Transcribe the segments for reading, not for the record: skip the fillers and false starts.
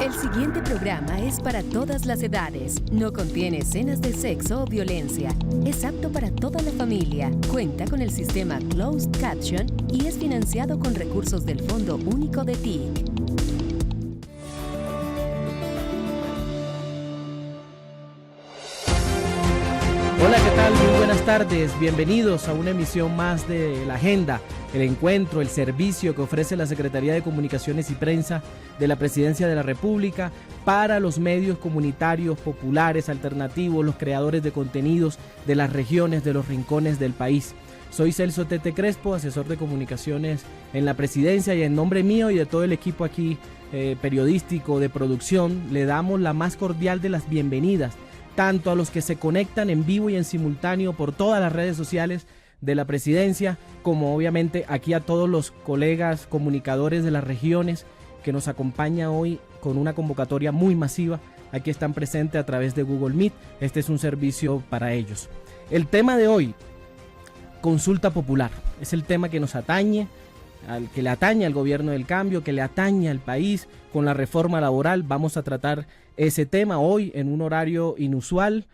El siguiente programa es para todas las edades. No contiene escenas de sexo o violencia. Es apto para toda la familia. Cuenta con el sistema Closed Caption y es financiado con recursos del Fondo Único de TIC. Hola, ¿qué tal? Muy buenas tardes. Bienvenidos a una emisión más de La Agenda, el encuentro, el servicio que ofrece la Secretaría de Comunicaciones y Prensa de la Presidencia de la República para los medios comunitarios, populares, alternativos, los creadores de contenidos de las regiones, de los rincones del país. Soy Celso Tete Crespo, asesor de comunicaciones en la Presidencia, y en nombre mío y de todo el equipo aquí periodístico de producción, le damos la más cordial de las bienvenidas tanto a los que se conectan en vivo y en simultáneo por todas las redes sociales de la Presidencia, como obviamente aquí a todos los colegas comunicadores de las regiones que nos acompañan hoy con una convocatoria muy masiva. Aquí están presentes a través de Google Meet. Este es un servicio para ellos. El tema de hoy, consulta popular, es el tema que nos atañe, que le atañe al gobierno del cambio, que le atañe al país con la reforma laboral. Vamos a tratar ese tema hoy en un horario inusual,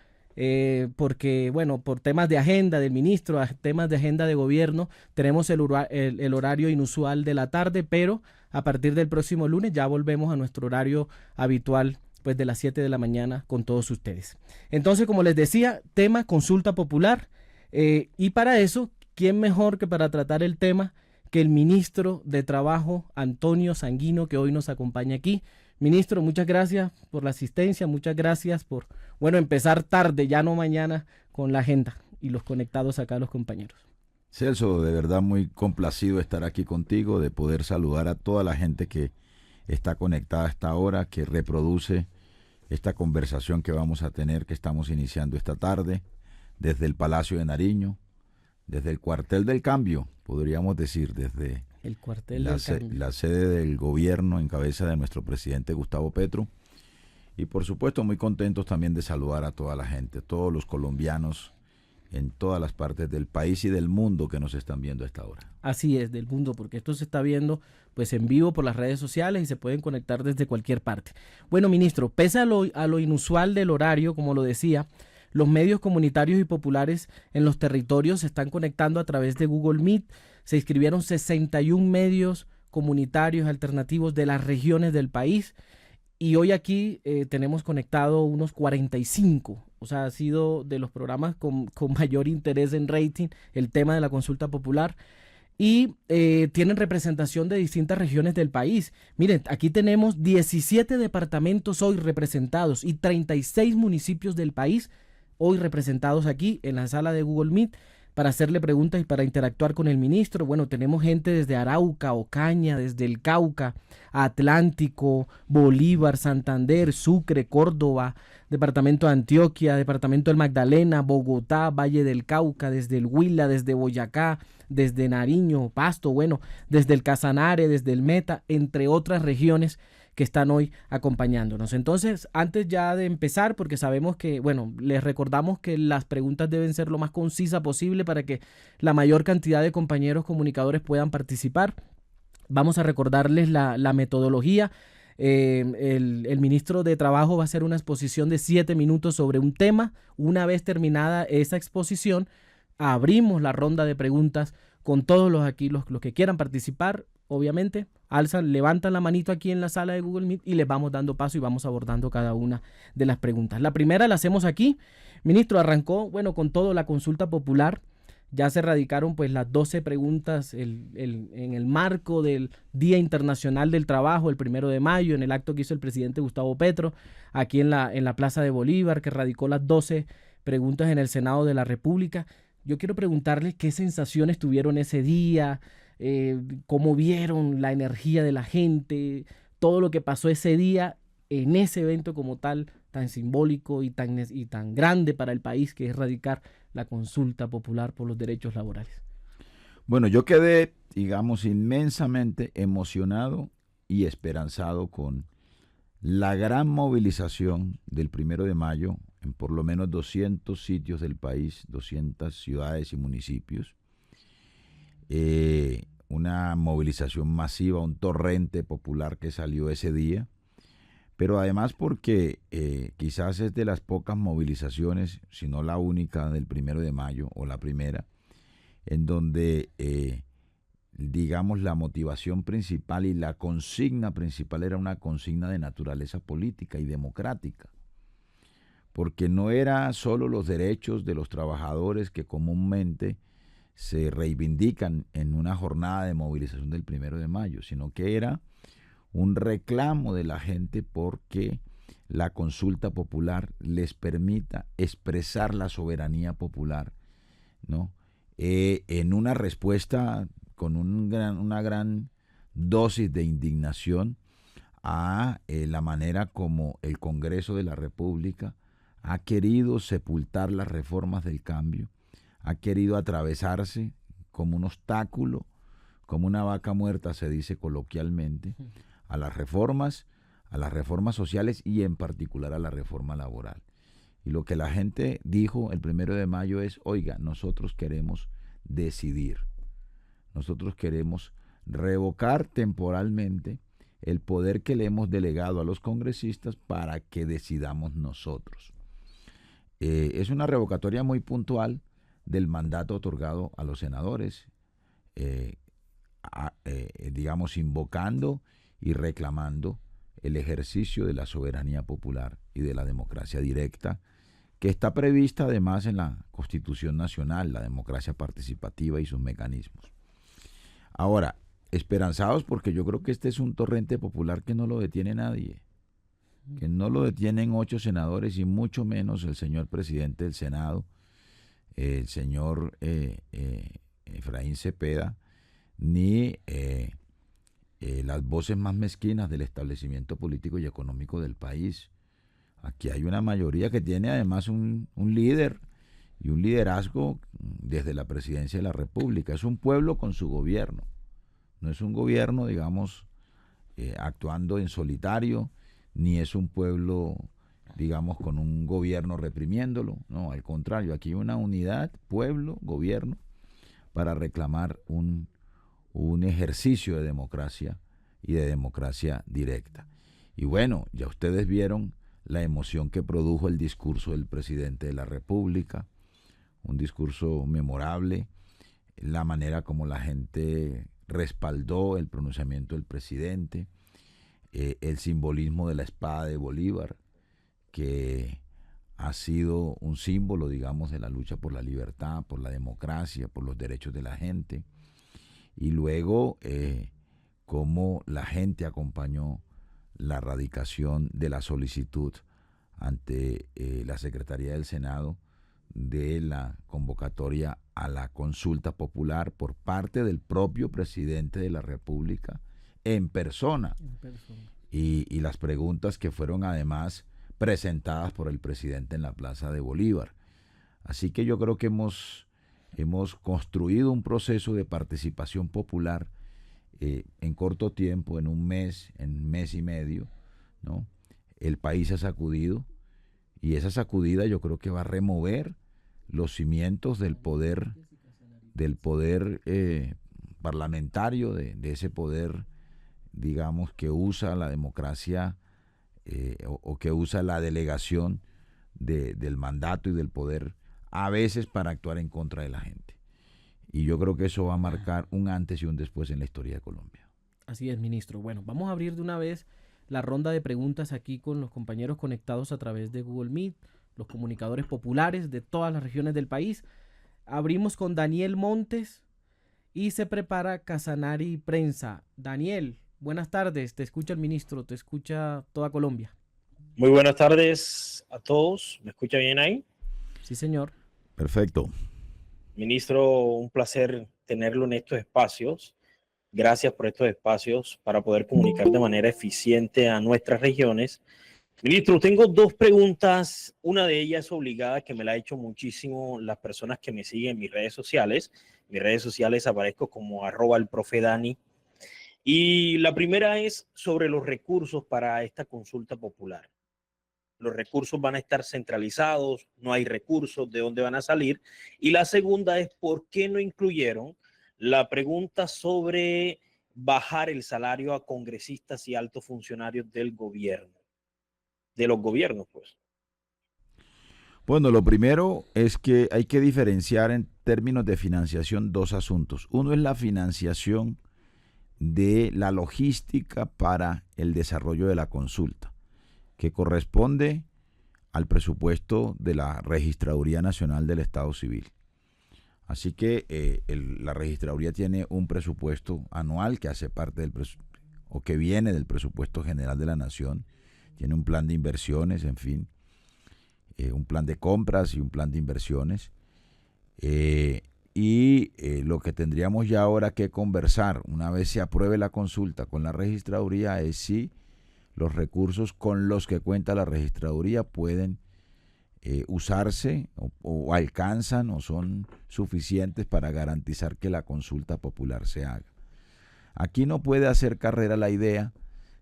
porque, bueno, por temas de agenda del ministro, temas de agenda de gobierno, tenemos el horario inusual de la tarde, pero a partir del próximo lunes ya volvemos a nuestro horario habitual, pues de las 7 de la mañana con todos ustedes. Entonces, como les decía, tema consulta popular, y para eso, ¿quién mejor que para tratar el tema que el ministro de Trabajo, Antonio Sanguino, que hoy nos acompaña aquí? Ministro, muchas gracias por la asistencia, muchas gracias por, empezar tarde, ya no mañana, con la agenda y los conectados acá, los compañeros. Celso, de verdad muy complacido estar aquí contigo, de poder saludar a toda la gente que está conectada a esta hora, que reproduce esta conversación que vamos a tener, que estamos iniciando esta tarde, desde el Palacio de Nariño, desde el cuartel del cambio, podríamos decir, desde el cuartel del cambio, la sede del gobierno en cabeza de nuestro presidente Gustavo Petro. Y por supuesto muy contentos también de saludar a toda la gente, todos los colombianos en todas las partes del país y del mundo que nos están viendo a esta hora. Así es, del mundo, porque esto se está viendo pues en vivo por las redes sociales y se pueden conectar desde cualquier parte. Bueno, ministro, pese a lo inusual del horario, como lo decía, los medios comunitarios y populares en los territorios se están conectando a través de Google Meet. Se inscribieron 61 medios comunitarios alternativos de las regiones del país, y hoy aquí tenemos conectado unos 45. O sea, ha sido de los programas con mayor interés en rating el tema de la consulta popular, y tienen representación de distintas regiones del país. Miren, aquí tenemos 17 departamentos hoy representados y 36 municipios del país hoy representados aquí en la sala de Google Meet para hacerle preguntas y para interactuar con el ministro. Bueno, tenemos gente desde Arauca, Ocaña, desde el Cauca, Atlántico, Bolívar, Santander, Sucre, Córdoba, departamento de Antioquia, departamento del Magdalena, Bogotá, Valle del Cauca, desde el Huila, desde Boyacá, desde Nariño, Pasto, bueno, desde el Casanare, desde el Meta, entre otras regiones que están hoy acompañándonos. Entonces, antes ya de empezar, porque sabemos que, les recordamos que las preguntas deben ser lo más concisa posible para que la mayor cantidad de compañeros comunicadores puedan participar. Vamos a recordarles la metodología. El ministro de Trabajo va a hacer una exposición de 7 minutos sobre un tema. Una vez terminada esa exposición, abrimos la ronda de preguntas con todos los que quieran participar. Obviamente, levantan la manito aquí en la sala de Google Meet y les vamos dando paso y vamos abordando cada una de las preguntas. La primera la hacemos aquí. Ministro, arrancó, con todo la consulta popular. Ya se radicaron pues las 12 preguntas en el marco del Día Internacional del Trabajo, el 1 de mayo, en el acto que hizo el presidente Gustavo Petro, aquí en la Plaza de Bolívar, que radicó las 12 preguntas en el Senado de la República. Yo quiero preguntarles qué sensaciones tuvieron ese día, cómo vieron la energía de la gente, todo lo que pasó ese día en ese evento como tal, tan simbólico y tan grande para el país, que es radicar la consulta popular por los derechos laborales. Bueno, yo quedé, inmensamente emocionado y esperanzado con la gran movilización del 1 de mayo en por lo menos 200 sitios del país, 200 ciudades y municipios. Una movilización masiva, un torrente popular que salió ese día pero además porque quizás es de las pocas movilizaciones, si no la única, del 1 de mayo o la primera, en donde digamos la motivación principal y la consigna principal era una consigna de naturaleza política y democrática, porque no era solo los derechos de los trabajadores que comúnmente se reivindican en una jornada de movilización del 1 de mayo, sino que era un reclamo de la gente porque la consulta popular les permita expresar la soberanía popular, ¿no? En una respuesta con una gran dosis de indignación a la manera como el Congreso de la República ha querido sepultar las reformas del cambio, ha querido atravesarse como un obstáculo, como una vaca muerta, se dice coloquialmente, a las reformas sociales y en particular a la reforma laboral. Y lo que la gente dijo el 1 de mayo es, oiga, nosotros queremos decidir, nosotros queremos revocar temporalmente el poder que le hemos delegado a los congresistas para que decidamos nosotros. Es una revocatoria muy puntual del mandato otorgado a los senadores, digamos, invocando y reclamando el ejercicio de la soberanía popular y de la democracia directa, que está prevista además en la Constitución Nacional, la democracia participativa y sus mecanismos. Ahora, esperanzados porque yo creo que este es un torrente popular que no lo detiene nadie, que no lo detienen 8 senadores y mucho menos el señor presidente del Senado, el señor Efraín Cepeda, ni las voces más mezquinas del establecimiento político y económico del país. Aquí hay una mayoría que tiene además un líder y un liderazgo desde la presidencia de la República. Es un pueblo con su gobierno, no es un gobierno, digamos, actuando en solitario, ni es un pueblo, digamos, con un gobierno reprimiéndolo. No, al contrario, aquí hay una unidad, pueblo, gobierno, para reclamar un ejercicio de democracia y de democracia directa. Y bueno, ya ustedes vieron la emoción que produjo el discurso del presidente de la República, un discurso memorable, la manera como la gente respaldó el pronunciamiento del presidente, el simbolismo de la espada de Bolívar, que ha sido un símbolo, digamos, de la lucha por la libertad, por la democracia, por los derechos de la gente. Y luego, cómo la gente acompañó la radicación de la solicitud ante la Secretaría del Senado de la convocatoria a la consulta popular por parte del propio presidente de la República en persona. Y las preguntas que fueron además presentadas por el presidente en la Plaza de Bolívar. Así que yo creo que hemos construido un proceso de participación popular en corto tiempo, en un mes y medio, ¿no? El país se ha sacudido y esa sacudida yo creo que va a remover los cimientos del poder parlamentario, de ese poder, digamos, que usa la democracia o que usa la delegación del mandato y del poder a veces para actuar en contra de la gente. Y yo creo que eso va a marcar un antes y un después en la historia de Colombia. Así es, ministro. Bueno, vamos a abrir de una vez la ronda de preguntas aquí con los compañeros conectados a través de Google Meet, los comunicadores populares de todas las regiones del país. Abrimos con Daniel Montes y se prepara Casanari Prensa. Daniel, buenas tardes. Te escucha el ministro, te escucha toda Colombia. Muy buenas tardes a todos. ¿Me escucha bien ahí? Sí, señor. Perfecto. Ministro, un placer tenerlo en estos espacios. Gracias por estos espacios para poder comunicar de manera eficiente a nuestras regiones. Ministro, tengo 2 preguntas. Una de ellas es obligada, que me la ha hecho muchísimo las personas que me siguen en mis redes sociales. En mis redes sociales aparezco como @elprofedani. Y la primera es sobre los recursos para esta consulta popular. Los recursos van a estar centralizados, no hay recursos, ¿de dónde van a salir? Y la segunda es, ¿por qué no incluyeron la pregunta sobre bajar el salario a congresistas y altos funcionarios del gobierno? de los gobiernos, pues. Bueno, lo primero es que hay que diferenciar en términos de financiación dos asuntos. Uno es la financiación de la logística para el desarrollo de la consulta, que corresponde al presupuesto de la Registraduría Nacional del Estado Civil. Así que la Registraduría tiene un presupuesto anual que hace parte del o que viene del presupuesto general de la Nación. Tiene un plan de inversiones, en fin, un plan de compras y un plan de inversiones. Lo que tendríamos ya ahora que conversar, una vez se apruebe la consulta con la Registraduría, es si los recursos con los que cuenta la Registraduría pueden usarse o alcanzan o son suficientes para garantizar que la consulta popular se haga. Aquí no puede hacer carrera la idea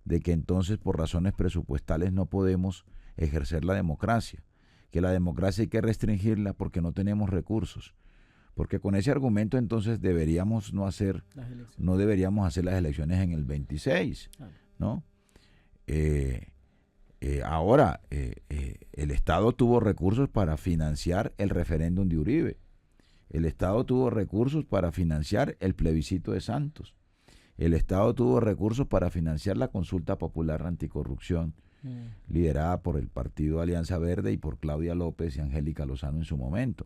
de que entonces por razones presupuestales no podemos ejercer la democracia, que la democracia hay que restringirla porque no tenemos recursos, porque con ese argumento entonces deberíamos no deberíamos hacer las elecciones en el 26, ¿no? Ahora, el Estado tuvo recursos para financiar el referéndum de Uribe. El Estado tuvo recursos para financiar el plebiscito de Santos. El Estado tuvo recursos para financiar la consulta popular anticorrupción, liderada por el Partido Alianza Verde y por Claudia López y Angélica Lozano en su momento.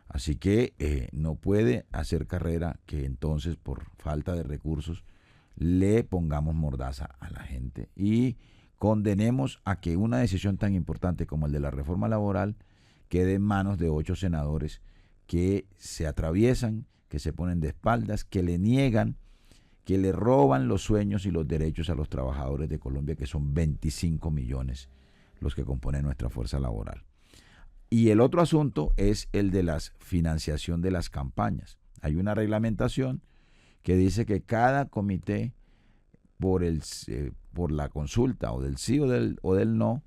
Así que no puede hacer carrera que entonces por falta de recursos le pongamos mordaza a la gente y condenemos a que una decisión tan importante como el de la reforma laboral quede en manos de 8 senadores que se atraviesan, que se ponen de espaldas, que le niegan, que le roban los sueños y los derechos a los trabajadores de Colombia, que son 25 millones los que componen nuestra fuerza laboral. Y el otro asunto es el de la financiación de las campañas. Hay una reglamentación que dice que cada comité por la consulta o del sí o del no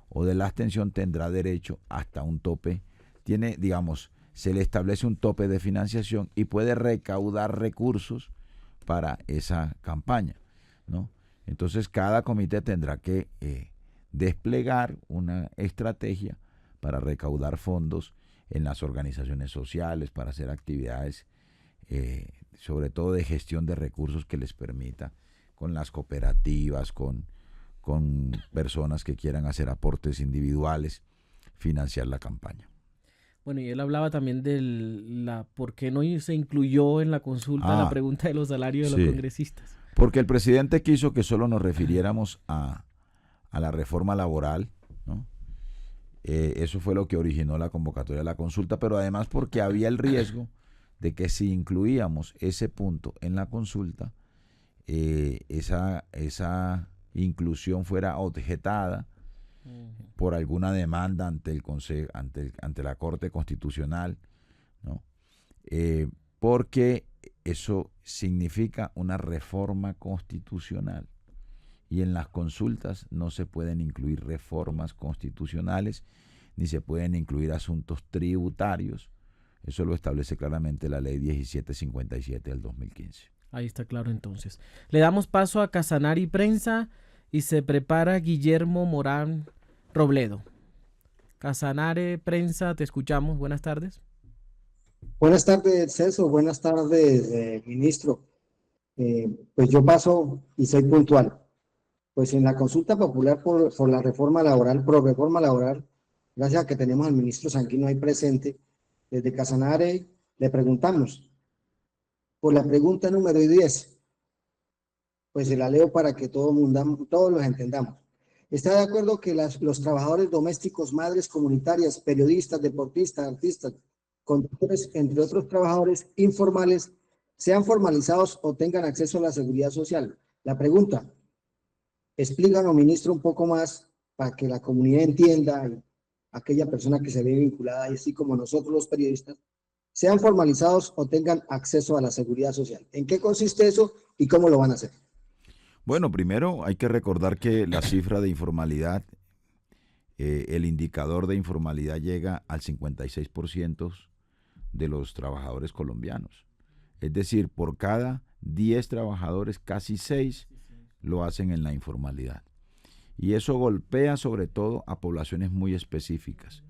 o de la abstención tendrá derecho hasta un tope, se le establece un tope de financiación y puede recaudar recursos para esa campaña, ¿no? Entonces cada comité tendrá que desplegar una estrategia para recaudar fondos en las organizaciones sociales, para hacer actividades sobre todo de gestión de recursos que les permita con las cooperativas, con personas que quieran hacer aportes individuales, financiar la campaña. Bueno, y él hablaba también por qué no se incluyó en la consulta la pregunta de los salarios de los congresistas. Porque el presidente quiso que solo nos refiriéramos a la reforma laboral, ¿no? Eso fue lo que originó la convocatoria de la consulta, pero además porque había el riesgo de que si incluíamos ese punto en la consulta, esa inclusión fuera objetada por alguna demanda ante el Consejo, ante la Corte Constitucional, ¿no? Porque eso significa una reforma constitucional y en las consultas no se pueden incluir reformas constitucionales ni se pueden incluir asuntos tributarios. Eso lo establece claramente la ley 1757 del 2015. Ahí está claro entonces. Le damos paso a Casanare Prensa y se prepara Guillermo Morán Robledo. Casanare Prensa, te escuchamos. Buenas tardes. Buenas tardes, Celso. Buenas tardes, ministro. Pues yo paso y soy puntual. Pues en la consulta popular por la reforma laboral, pro reforma laboral, gracias a que tenemos al ministro Sanguino ahí presente, desde Casanare le preguntamos por la pregunta número 10. Pues se la leo para que todos los entendamos. ¿Está de acuerdo que los trabajadores domésticos, madres comunitarias, periodistas, deportistas, artistas, conductores, entre otros trabajadores informales, sean formalizados o tengan acceso a la seguridad social? La pregunta, explícanos, ministro, un poco más para que la comunidad entienda, aquella persona que se ve vinculada, y así como nosotros los periodistas, sean formalizados o tengan acceso a la seguridad social. ¿En qué consiste eso y cómo lo van a hacer? Bueno, primero hay que recordar que la cifra de informalidad, el indicador de informalidad llega al 56% de los trabajadores colombianos. Es decir, por cada 10 trabajadores, casi 6 lo hacen en la informalidad. Y eso golpea sobre todo a poblaciones muy específicas,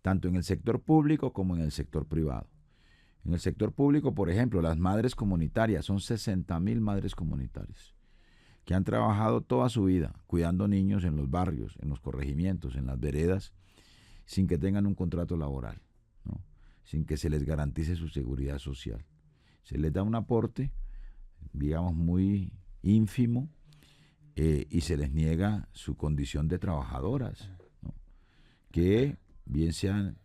tanto en el sector público como en el sector privado. En el sector público, por ejemplo, las madres comunitarias, son 60.000 madres comunitarias que han trabajado toda su vida cuidando niños en los barrios, en los corregimientos, en las veredas, sin que tengan un contrato laboral, ¿no? Sin que se les garantice su seguridad social. Se les da un aporte, digamos, muy ínfimo, y se les niega su condición de trabajadoras, ¿no? Que bien sean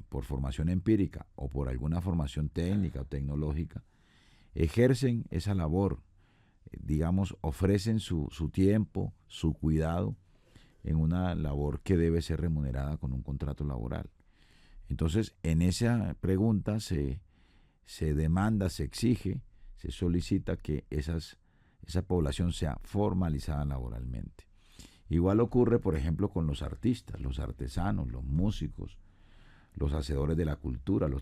por formación empírica o por alguna formación técnica o tecnológica, ejercen esa labor, digamos, ofrecen su tiempo, su cuidado en una labor que debe ser remunerada con un contrato laboral. Entonces, en esa pregunta se demanda, se exige, se solicita que esa población sea formalizada laboralmente. Igual ocurre, por ejemplo, con los artistas, los artesanos, los músicos, los hacedores de la cultura, los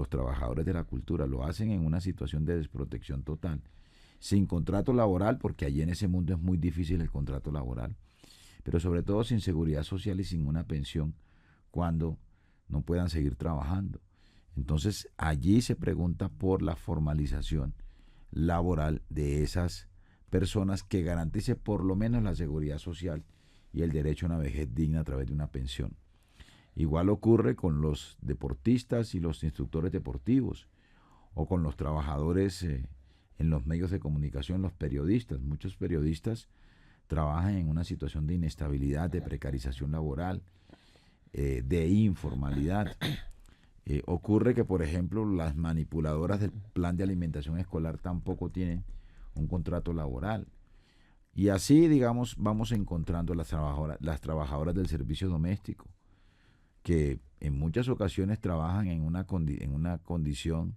trabajadores de la cultura. Lo hacen en una situación de desprotección total, sin contrato laboral, porque allí en ese mundo es muy difícil el contrato laboral, pero sobre todo sin seguridad social y sin una pensión cuando no puedan seguir trabajando. Entonces allí se pregunta por la formalización laboral de esas personas que garantice por lo menos la seguridad social y el derecho a una vejez digna a través de una pensión. Igual ocurre con los deportistas y los instructores deportivos, o con los trabajadores en los medios de comunicación, los periodistas. Muchos periodistas trabajan en una situación de inestabilidad, de precarización laboral, de informalidad. Ocurre que, por ejemplo, las manipuladoras del plan de alimentación escolar tampoco tienen un contrato laboral. Y así, digamos, vamos encontrando las trabajadoras del servicio doméstico, que en muchas ocasiones trabajan en una condición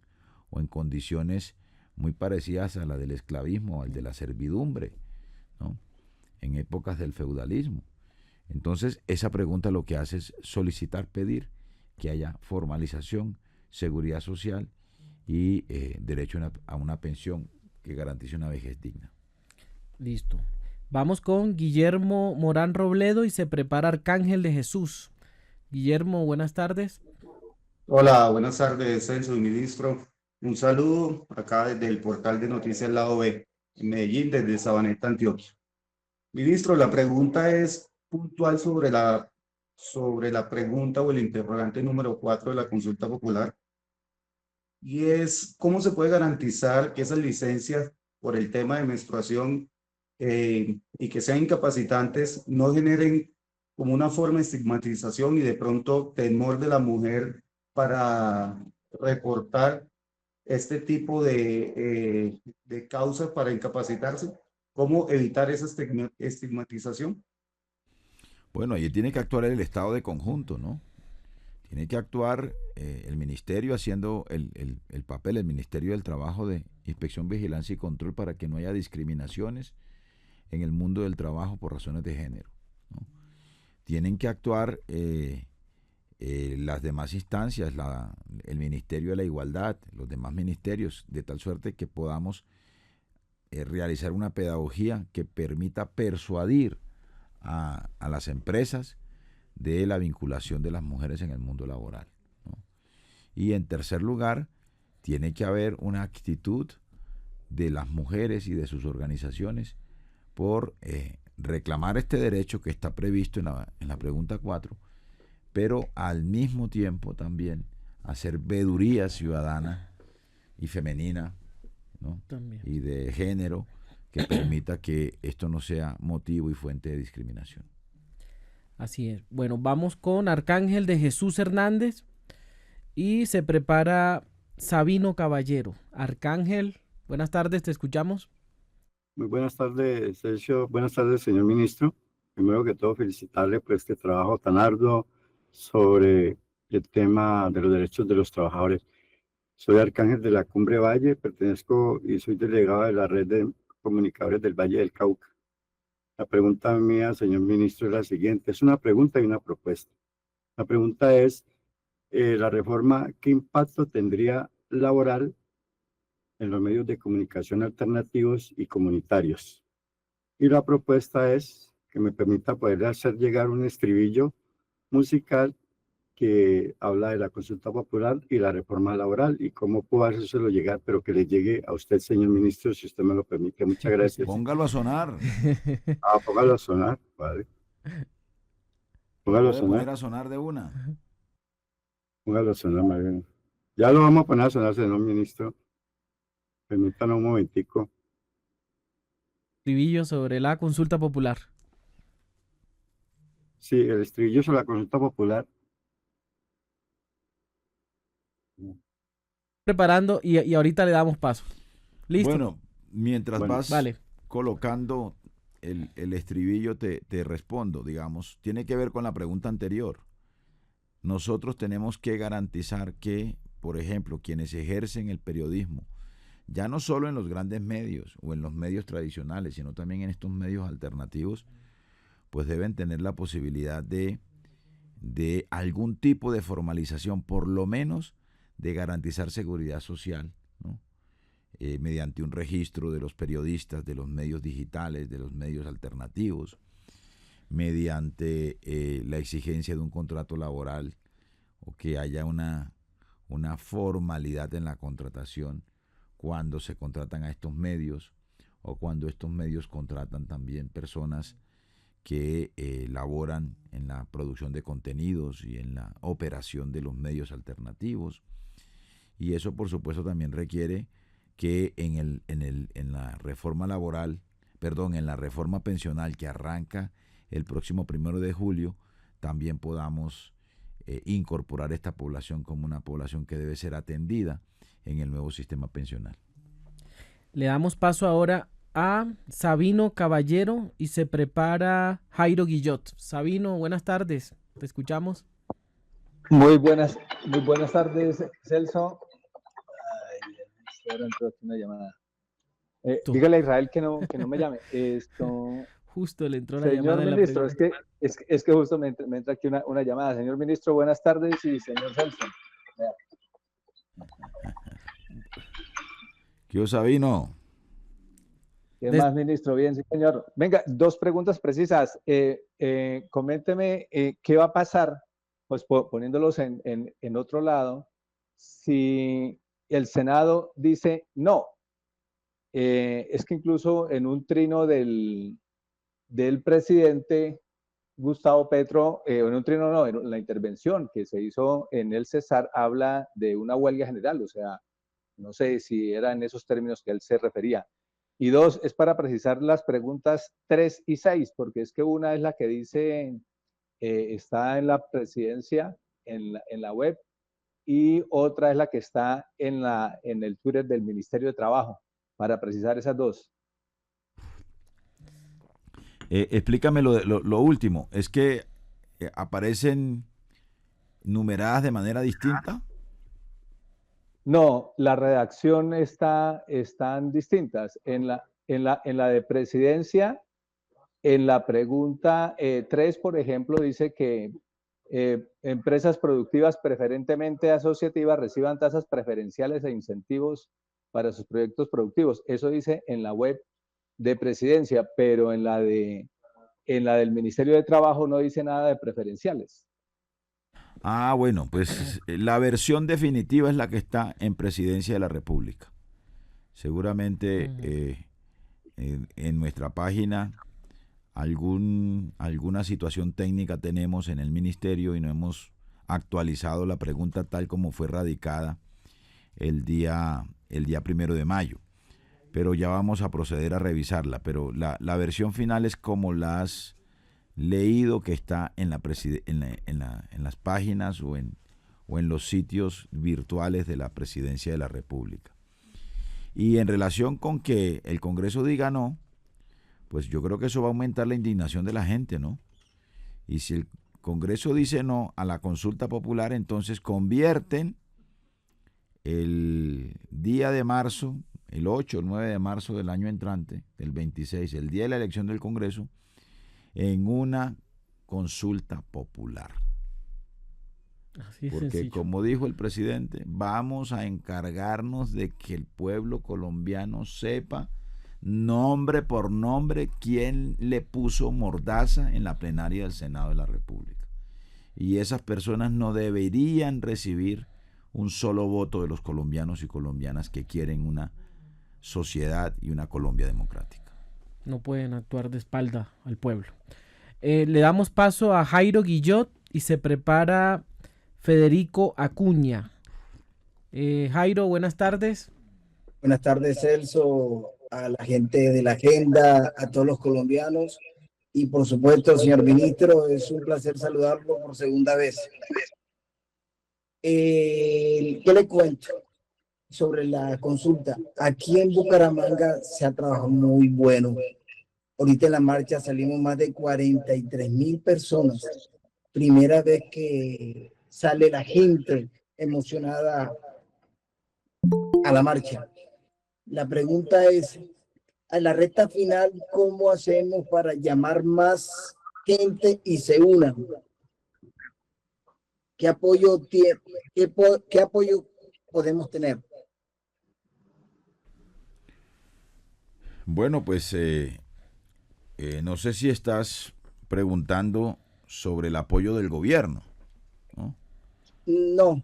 o en condiciones muy parecidas a la del esclavismo o al de la servidumbre, ¿no? En épocas del feudalismo. Entonces, esa pregunta lo que hace es solicitar, pedir que haya formalización, seguridad social y derecho a una pensión que garantice una vejez digna. Listo. Vamos con Guillermo Morán Robledo y se prepara Arcángel de Jesús. Guillermo, buenas tardes. Hola, buenas tardes, Celso y ministro. Un saludo acá desde el portal de Noticias Lado B, en Medellín, desde Sabaneta, Antioquia. Ministro, la pregunta es puntual sobre la pregunta o el interrogante número 4 de la consulta popular. Y es, ¿cómo se puede garantizar que esas licencias por el tema de menstruación y que sean incapacitantes no generen como una forma de estigmatización y de pronto temor de la mujer para reportar este tipo de causas para incapacitarse? ¿Cómo evitar esa estigmatización? Bueno, ahí tiene que actuar el Estado de conjunto, ¿no? Tiene que actuar el Ministerio haciendo el papel, el Ministerio del Trabajo, de Inspección, Vigilancia y Control, para que no haya discriminaciones en el mundo del trabajo por razones de género, ¿no? Tienen que actuar las demás instancias, el Ministerio de la Igualdad, los demás ministerios, de tal suerte que podamos realizar una pedagogía que permita persuadir a las empresas de la vinculación de las mujeres en el mundo laboral, ¿no? Y en tercer lugar, tiene que haber una actitud de las mujeres y de sus organizaciones por reclamar este derecho que está previsto en la pregunta 4, pero al mismo tiempo también hacer veeduría ciudadana y femenina, ¿no? Y de género, que permita que esto no sea motivo y fuente de discriminación. Así es. Bueno, vamos con Arcángel de Jesús Hernández y se prepara Sabino Caballero. Arcángel, buenas tardes, te escuchamos. Muy buenas tardes, Sergio. Buenas tardes, señor ministro. Primero que todo, felicitarle por este trabajo tan arduo sobre el tema de los derechos de los trabajadores. Soy Arcángel de la Cumbre Valle, pertenezco y soy delegado de la red de comunicadores del Valle del Cauca. La pregunta mía, señor ministro, es la siguiente. Es una pregunta y una propuesta. La pregunta es, la reforma, ¿qué impacto tendría laboral en los medios de comunicación alternativos y comunitarios? Y la propuesta es, que me permita poder hacer llegar un estribillo musical que habla de la consulta popular y la reforma laboral y cómo puedo hacérselo llegar, pero que le llegue a usted, señor ministro, si usted me lo permite. Muchas gracias. Póngalo a sonar. Póngalo a sonar, vale. Póngalo a Puede poner sonar. a sonar de una. Póngalo a sonar, María. Ya lo vamos a poner a sonar, señor ministro. Permítanos un momentico. Estribillo sobre la consulta popular. Sí, el estribillo sobre la consulta popular. Preparando y ahorita le damos paso. ¿Listo? Bueno, mientras Bueno, vas vale. colocando el estribillo, te respondo, digamos, tiene que ver con la pregunta anterior. Nosotros tenemos que garantizar que, por ejemplo, quienes ejercen el periodismo, ya no solo en los grandes medios o en los medios tradicionales, sino también en estos medios alternativos, pues deben tener la posibilidad de algún tipo de formalización, por lo menos de garantizar seguridad social, ¿no? Mediante un registro de los periodistas, de los medios digitales, de los medios alternativos, mediante la exigencia de un contrato laboral o que haya una formalidad en la contratación cuando se contratan a estos medios o cuando estos medios contratan también personas que laboran en la producción de contenidos y en la operación de los medios alternativos. Y eso, por supuesto, también requiere que en la reforma laboral, en la reforma pensional que arranca el próximo 1 de julio, también podamos incorporar esta población como una población que debe ser atendida en el nuevo sistema pensional. Le damos paso ahora a Sabino Caballero y se prepara Jairo Guillot. Sabino, buenas tardes. Te escuchamos. Muy buenas tardes, Celso. Ahora entró aquí una llamada. Dígale a Israel que no me llame. Justo le entró la llamada. Señor ministro, es que justo me entra aquí una llamada. Señor ministro, buenas tardes y señor Celso. ¿Qué Sabino? ¿Qué más, ministro? Bien, sí, señor. Venga, 2 preguntas precisas. Coménteme qué va a pasar, pues poniéndolos en otro lado, si el Senado dice no. Es que incluso en un trino del presidente Gustavo Petro, en un trino no, en la intervención que se hizo en el Cesar, habla de una huelga general, o sea, no sé si era en esos términos que él se refería. Y 2, es para precisar las preguntas 3 y 6, porque es que una es la que dice, está en la presidencia, en la web, y otra es la que está en el Twitter del Ministerio de Trabajo, para precisar esas 2. Explícame lo último, ¿es que aparecen numeradas de manera distinta? No, la redacción están distintas. En la de presidencia, en la pregunta 3, por ejemplo, dice que empresas productivas preferentemente asociativas reciban tasas preferenciales e incentivos para sus proyectos productivos. Eso dice en la web de presidencia, pero en la del Ministerio de Trabajo no dice nada de preferenciales. Ah, bueno, pues la versión definitiva es la que está en Presidencia de la República. Seguramente en nuestra página alguna situación técnica tenemos en el ministerio y no hemos actualizado la pregunta tal como fue radicada el día 1 de mayo. Pero ya vamos a proceder a revisarla. Pero la versión final es como la has leído, que está en las páginas o en los sitios virtuales de la Presidencia de la República. Y en relación con que el Congreso diga no, pues yo creo que eso va a aumentar la indignación de la gente, ¿no? Y si el Congreso dice no a la consulta popular, entonces convierten el día de marzo, el 8 o 9 de marzo del año entrante, el 26, el día de la elección del Congreso, en una consulta popular. Así es. Porque sencillo. como dijo el presidente, vamos a encargarnos de que el pueblo colombiano sepa nombre por nombre, quién le puso mordaza en la plenaria del Senado de la República. Y esas personas no deberían recibir un solo voto de los colombianos y colombianas que quieren una sociedad y una Colombia democrática. No pueden actuar de espalda al pueblo. Le damos paso a Jairo Guillot y se prepara Federico Acuña. Jairo, buenas tardes. Buenas tardes, Celso, a la gente de la agenda, a todos los colombianos y por supuesto, señor ministro, es un placer saludarlo por segunda vez. ¿Qué le cuento sobre la consulta? Aquí en Bucaramanga se ha trabajado muy bueno. Ahorita en la marcha salimos más de 43.000 personas. Primera vez que sale la gente emocionada a la marcha. La pregunta es, a la recta final, ¿cómo hacemos para llamar más gente y se unan? ¿Qué apoyo podemos tener? Bueno, pues no sé si estás preguntando sobre el apoyo del gobierno, ¿no? No.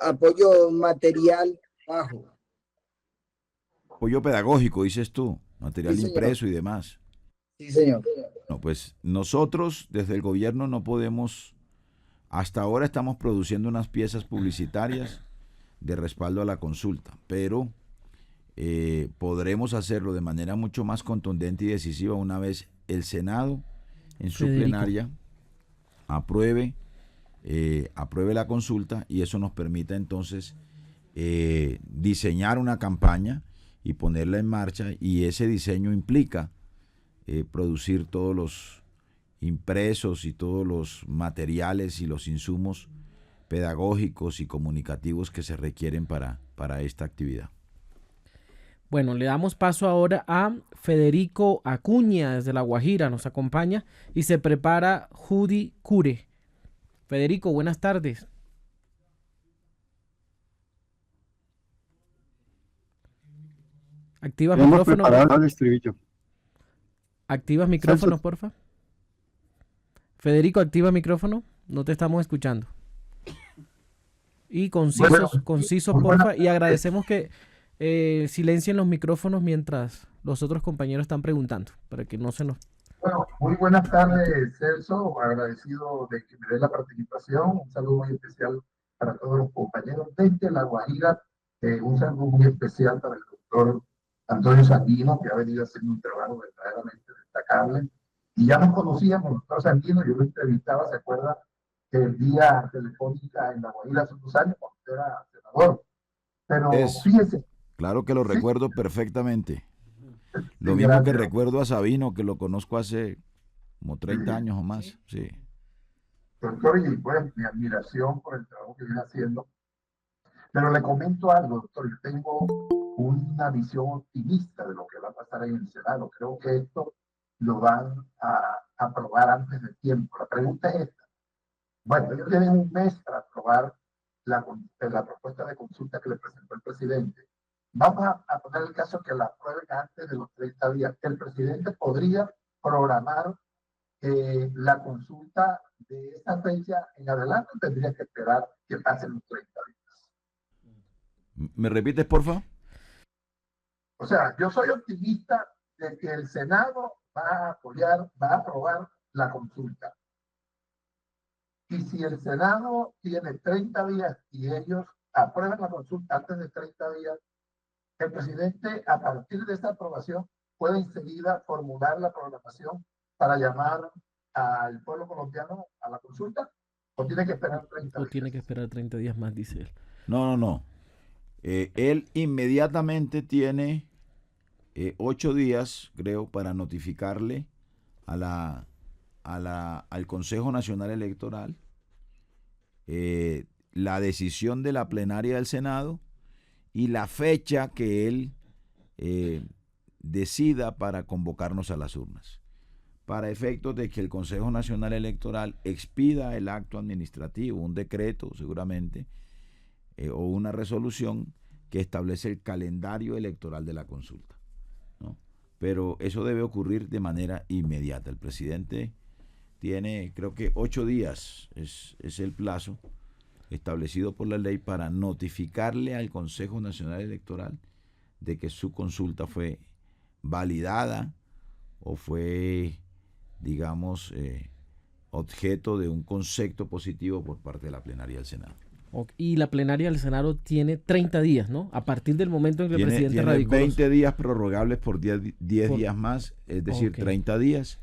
Apoyo material bajo. Apoyo pedagógico, dices tú, material Sí, señor. impreso y demás. Sí, señor. No, pues nosotros desde el gobierno no podemos, hasta ahora estamos produciendo unas piezas publicitarias de respaldo a la consulta, pero podremos hacerlo de manera mucho más contundente y decisiva una vez el Senado en su Federico. plenaria apruebe la consulta y eso nos permita entonces diseñar una campaña y ponerla en marcha, y ese diseño implica producir todos los impresos y todos los materiales y los insumos pedagógicos y comunicativos que se requieren para esta actividad. Bueno, le damos paso ahora a Federico Acuña desde La Guajira, nos acompaña y se prepara Judy Cure. Federico, buenas tardes. ¿Activas Hemos micrófono? preparado el estribillo. ¿Activas micrófono, Celso. porfa? Federico, activa micrófono. No te estamos escuchando. Y concisos, porfa. Y agradecemos que silencien los micrófonos mientras los otros compañeros están preguntando, para que no se nos... Bueno, muy buenas tardes, Celso. Agradecido de que me dé la participación. Un saludo muy especial para todos los compañeros desde La Guajira. Un saludo muy especial para el doctor Antonio Sandino, que ha venido haciendo un trabajo verdaderamente destacable. Y ya nos conocíamos, doctor Sandino, yo lo entrevistaba, ¿se acuerda? Que el día telefónica en La Guajira hace unos años, cuando usted era senador. Pero fíjese. Claro que lo Sí. recuerdo perfectamente. Lo Sí, mismo que gracias. recuerdo a Sabino, que lo conozco hace como 30 años o más. Sí. Doctor, y pues mi admiración por el trabajo que viene haciendo. Pero le comento algo, doctor, yo tengo una visión optimista de lo que va a pasar en el Senado. Creo que esto lo van a aprobar antes de tiempo. La pregunta es esta. Bueno, ellos tienen un mes para aprobar la propuesta de consulta que le presentó el presidente. Vamos a poner el caso que la aprueben antes de los 30 días. El presidente podría programar la consulta de esa fecha en adelante, tendría que esperar que pasen los 30 días. ¿Me repites, porfa? O sea, yo soy optimista de que el Senado va a aprobar la consulta. Y si el Senado tiene 30 días y ellos aprueban la consulta antes de 30 días, el presidente, a partir de esta aprobación, puede enseguida formular la programación para llamar al pueblo colombiano a la consulta, o tiene que esperar 30 O días. tiene que esperar 30 días más, dice él. No. Él inmediatamente tiene 8 días, creo, para notificarle al Consejo Nacional Electoral la decisión de la plenaria del Senado y la fecha que él decida para convocarnos a las urnas, para efectos de que el Consejo Nacional Electoral expida el acto administrativo, un decreto seguramente, o una resolución que establece el calendario electoral de la consulta, ¿no? pero eso debe ocurrir de manera inmediata. El presidente tiene, creo que 8 días es el plazo establecido por la ley para notificarle al Consejo Nacional Electoral de que su consulta fue validada o fue, digamos, objeto de un concepto positivo por parte de la plenaria del Senado. Y la plenaria del Senado tiene 30 días, ¿no? A partir del momento en que el presidente radicó 20 días prorrogables por 10 días más, es decir, 30 días.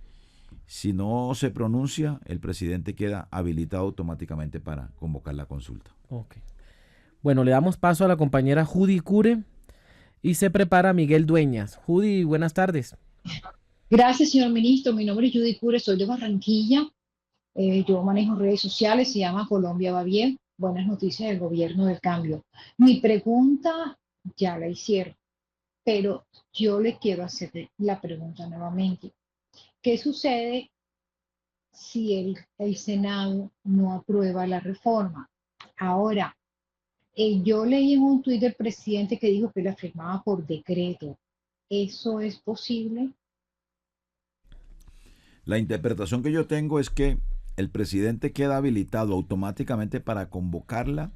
Si no se pronuncia, el presidente queda habilitado automáticamente para convocar la consulta. Okay. Bueno, le damos paso a la compañera Judy Cure y se prepara Miguel Dueñas. Judy, buenas tardes. Gracias, señor ministro. Mi nombre es Judy Cure, soy de Barranquilla. Yo manejo redes sociales, se llama Colombia va bien. Buenas noticias del gobierno del cambio. Mi pregunta ya la hicieron, pero yo le quiero hacer la pregunta nuevamente. ¿Qué sucede si el Senado no aprueba la reforma? Ahora, yo leí en un tuit del presidente que dijo que la firmaba por decreto. ¿Eso es posible? La interpretación que yo tengo es que el presidente queda habilitado automáticamente para convocar la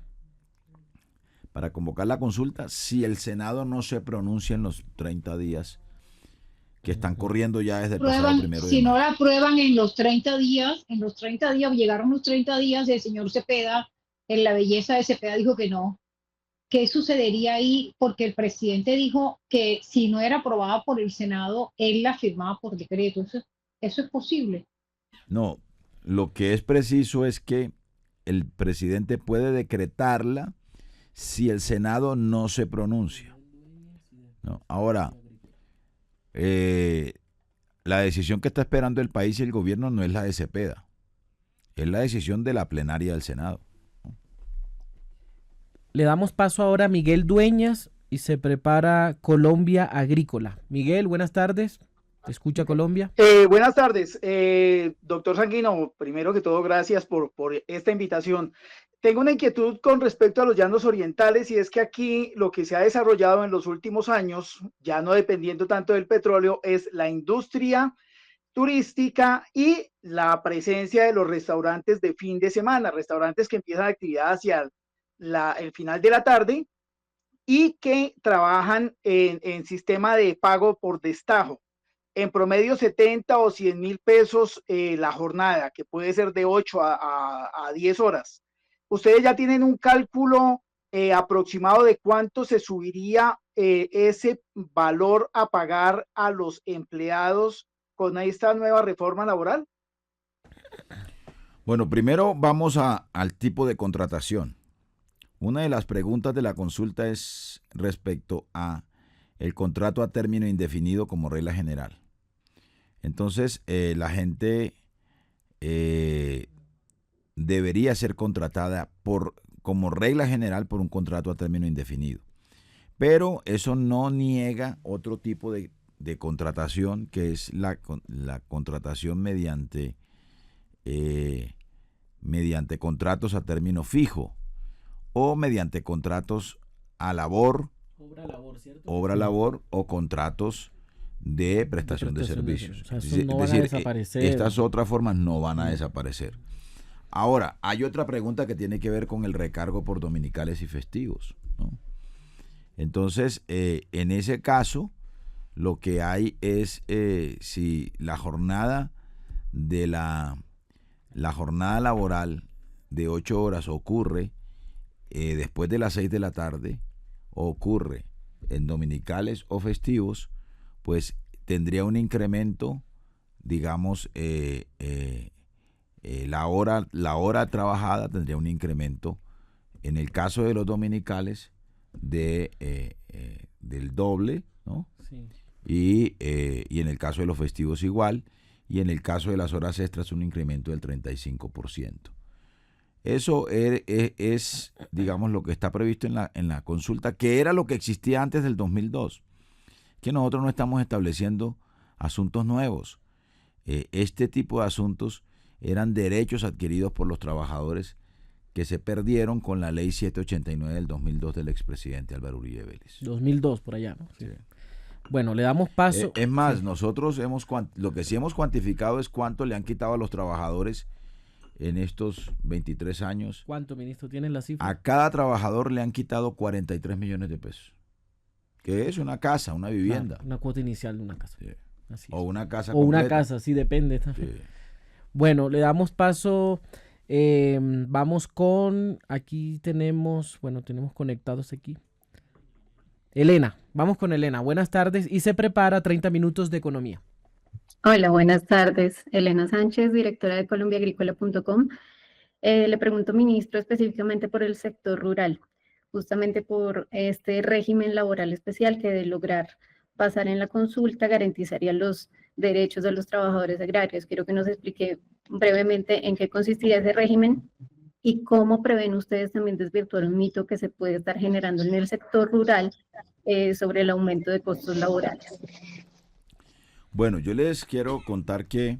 consulta si el Senado no se pronuncia en los 30 días que están corriendo ya desde el pasado 1 de marzo. Si no la aprueban en los 30 días, llegaron los 30 días, el señor Cepeda, en la belleza de Cepeda dijo que no. ¿Qué sucedería ahí? Porque el presidente dijo que si no era aprobada por el Senado, él la firmaba por decreto. ¿Eso es posible? No, lo que es preciso es que el presidente puede decretarla si el Senado no se pronuncia. ¿No? Ahora, la decisión que está esperando el país y el gobierno no es la de Cepeda, es la decisión de la plenaria del Senado. Le damos paso ahora a Miguel Dueñas y se prepara Colombia Agrícola. Miguel, buenas tardes. ¿Te escucha Colombia? Buenas tardes, doctor Sanguino. Primero que todo, gracias por esta invitación. Tengo una inquietud con respecto a los llanos orientales, y es que aquí lo que se ha desarrollado en los últimos años, ya no dependiendo tanto del petróleo, es la industria turística y la presencia de los restaurantes de fin de semana, restaurantes que empiezan actividad hacia el final de la tarde y que trabajan en sistema de pago por destajo. En promedio 70 o 100 mil pesos la jornada, que puede ser de 8 a 10 horas. ¿Ustedes ya tienen un cálculo aproximado de cuánto se subiría ese valor a pagar a los empleados con esta nueva reforma laboral? Bueno, primero vamos al tipo de contratación. Una de las preguntas de la consulta es respecto a el contrato a término indefinido como regla general. Entonces, la gente debería ser contratada como regla general por un contrato a término indefinido. Pero eso no niega otro tipo de contratación, que es la contratación mediante contratos a término fijo o mediante contratos a labor, obra labor o contratos de prestación de servicios. O sea, eso no van a desaparecer. Estas otras formas no van a desaparecer. Ahora, hay otra pregunta que tiene que ver con el recargo por dominicales y festivos, ¿no? Entonces, en ese caso, lo que hay es si la jornada laboral de 8 horas ocurre después de las 6 de la tarde, o ocurre en dominicales o festivos, pues tendría un incremento, digamos, la hora trabajada tendría un incremento, en el caso de los dominicales, del doble, ¿no? Sí. Y en el caso de los festivos igual, y en el caso de las horas extras un incremento del 35%. Eso es, digamos, lo que está previsto en la consulta, que era lo que existía antes del 2002. Que nosotros no estamos estableciendo asuntos nuevos. Este tipo de asuntos eran derechos adquiridos por los trabajadores que se perdieron con la ley 789 del 2002 del expresidente Álvaro Uribe Vélez. 2002, por allá, ¿no? Sí. Bueno, le damos paso. Es más, nosotros lo que sí hemos cuantificado es cuánto le han quitado a los trabajadores en estos 23 años. ¿Cuánto, ministro? ¿Tienes la cifra? A cada trabajador le han quitado 43 millones de pesos. Que es una casa, una vivienda. Una cuota inicial de una casa. Sí. Así O una casa completa. completa. Una casa, sí, depende. Sí. Bueno, le damos paso. Vamos con. Aquí tenemos conectados aquí. Elena, vamos con Elena. Buenas tardes. Y se prepara 30 minutos de economía. Hola, buenas tardes. Elena Sánchez, directora de colombiaagrícola.com. Le pregunto, ministro, específicamente por el sector rural, justamente por este régimen laboral especial que de lograr pasar en la consulta garantizaría los derechos de los trabajadores agrarios. Quiero que nos explique brevemente en qué consistiría ese régimen y cómo prevén ustedes también desvirtuar un mito que se puede estar generando en el sector rural sobre el aumento de costos laborales. Bueno, yo les quiero contar que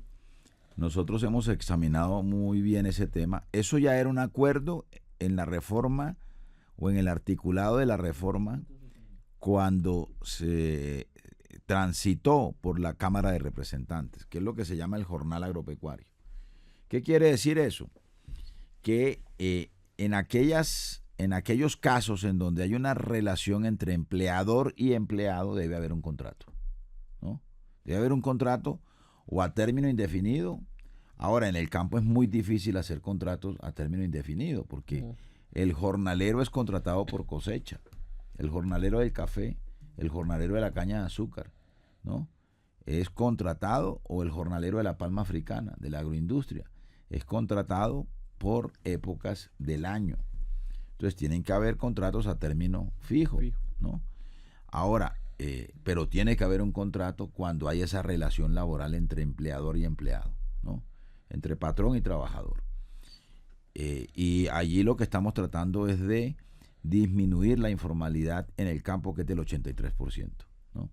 nosotros hemos examinado muy bien ese tema. Eso ya era un acuerdo en la reforma o en el articulado de la reforma cuando se transitó por la Cámara de Representantes, que es lo que se llama el Jornal Agropecuario. ¿Qué quiere decir eso? Que en aquellos casos en donde hay una relación entre empleador y empleado debe haber un contrato, ¿no? Debe haber un contrato o a término indefinido. Ahora, en el campo es muy difícil hacer contratos a término indefinido porque el jornalero es contratado por cosecha, el jornalero del café, el jornalero de la caña de azúcar, ¿no? Es contratado, o el jornalero de la palma africana, de la agroindustria, es contratado por épocas del año. Entonces tienen que haber contratos a término fijo, ¿no? Ahora, pero tiene que haber un contrato cuando hay esa relación laboral entre empleador y empleado, ¿no? Entre patrón y trabajador. Y allí lo que estamos tratando es de disminuir la informalidad en el campo, que es del 83%, ¿no?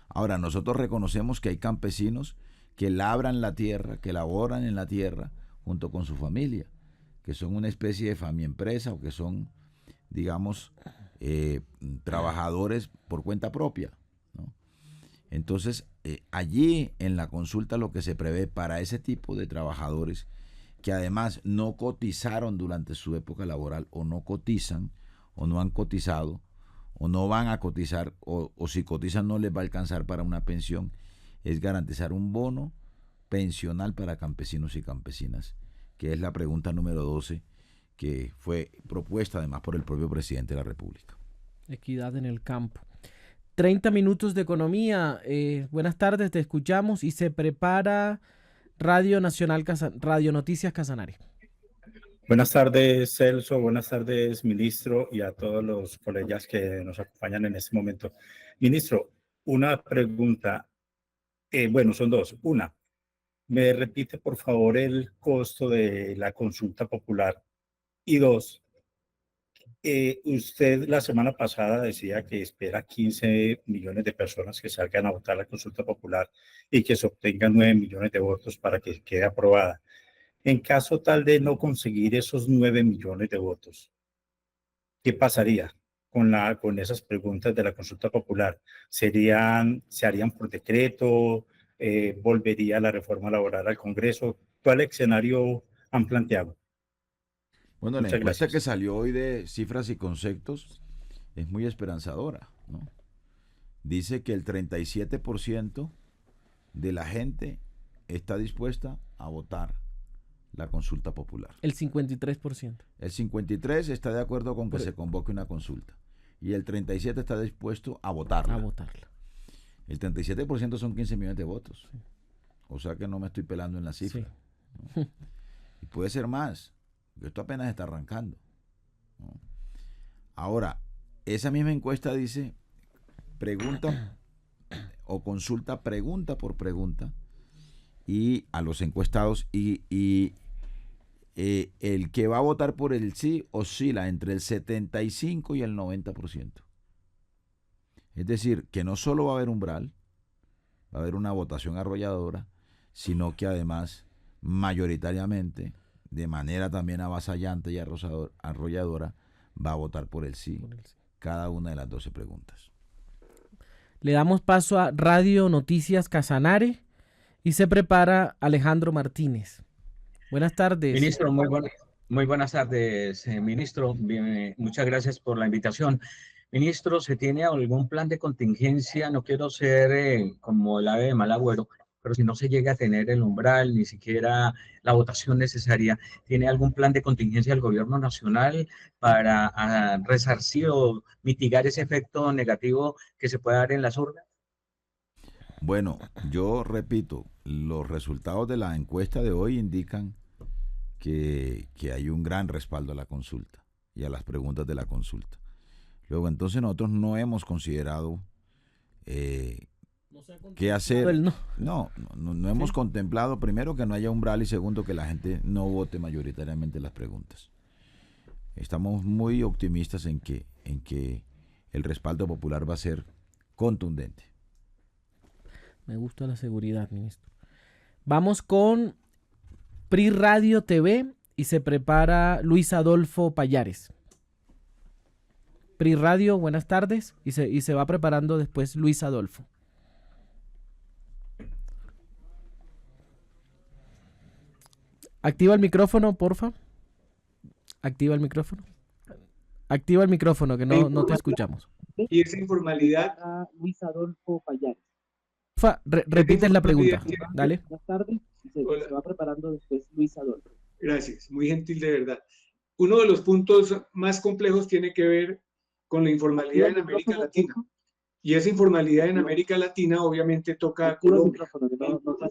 Ahora, nosotros reconocemos que hay campesinos que labran la tierra, que laboran en la tierra junto con su familia, que son una especie de famiempresa o que son, digamos, trabajadores por cuenta propia, ¿no? Entonces, allí en la consulta lo que se prevé para ese tipo de trabajadores que además no cotizaron durante su época laboral, o no cotizan, o no han cotizado, o no van a cotizar, o si cotizan no les va a alcanzar para una pensión, es garantizar un bono pensional para campesinos y campesinas, que es la pregunta número 12, que fue propuesta además por el propio presidente de la República. Equidad en el campo. 30 minutos de economía. Buenas tardes, te escuchamos y se prepara Radio Noticias Casanare. Buenas tardes, Celso. Buenas tardes, ministro, y a todos los colegas que nos acompañan en este momento. Ministro, una pregunta. Bueno, son dos. Una, ¿me repite, por favor, el costo de la consulta popular? Y dos, usted la semana pasada decía que espera 15 millones de personas que salgan a votar la consulta popular y que se obtengan 9 millones de votos para que quede aprobada. En caso tal de no conseguir esos 9 millones de votos, ¿qué pasaría con esas preguntas de la consulta popular? ¿Se harían por decreto? ¿Volvería la reforma laboral al Congreso? ¿Cuál escenario han planteado? Bueno, la encuesta que salió hoy de Cifras y Conceptos es muy esperanzadora, ¿no? Dice que el 37% de la gente está dispuesta a votar la consulta popular. El 53%. El 53% está de acuerdo con que se convoque una consulta. Y el 37% está dispuesto a votarla. El 37% son 15 millones de votos. Sí. O sea que no me estoy pelando en la cifra. Sí. ¿No? Y puede ser más. Esto apenas está arrancando, ¿no? Ahora, esa misma encuesta dice pregunta o consulta pregunta por pregunta y a los encuestados y el que va a votar por el sí oscila entre el 75 y el 90%. Es decir, que no solo va a haber umbral, va a haber una votación arrolladora, sino que además mayoritariamente, de manera también avasallante y arrolladora, va a votar por el sí cada una de las 12 preguntas. Le damos paso a Radio Noticias Casanare y se prepara Alejandro Martínez. Buenas tardes. Ministro, muy buenas tardes, ministro. Muchas gracias por la invitación. Ministro, ¿se tiene algún plan de contingencia? No quiero ser como el ave de mal agüero, pero si no se llega a tener el umbral, ni siquiera la votación necesaria, ¿tiene algún plan de contingencia del gobierno nacional para resarcir o mitigar ese efecto negativo que se puede dar en las urnas? Bueno, yo repito, los resultados de la encuesta de hoy indican que hay un gran respaldo a la consulta y a las preguntas de la consulta. Luego, entonces nosotros no hemos considerado qué hacer. No hemos contemplado, primero, que no haya umbral y segundo, que la gente no vote mayoritariamente las preguntas. Estamos muy optimistas en que el respaldo popular va a ser contundente. Me gusta la seguridad, ministro. Vamos con PRI Radio TV y se prepara Luis Adolfo Payares. PRI Radio, buenas tardes, y se va preparando después Luis Adolfo. Activa el micrófono, porfa. Activa el micrófono. Activa el micrófono, que no te escuchamos. Y esa informalidad a Luis Adolfo Payares. Repites la pregunta. Dale. Buenas tardes. Se va preparando después Luis Adolfo. Gracias, muy gentil de verdad. Uno de los puntos más complejos tiene que ver con la informalidad en América Latina. Y esa informalidad en América Latina obviamente toca a Colombia.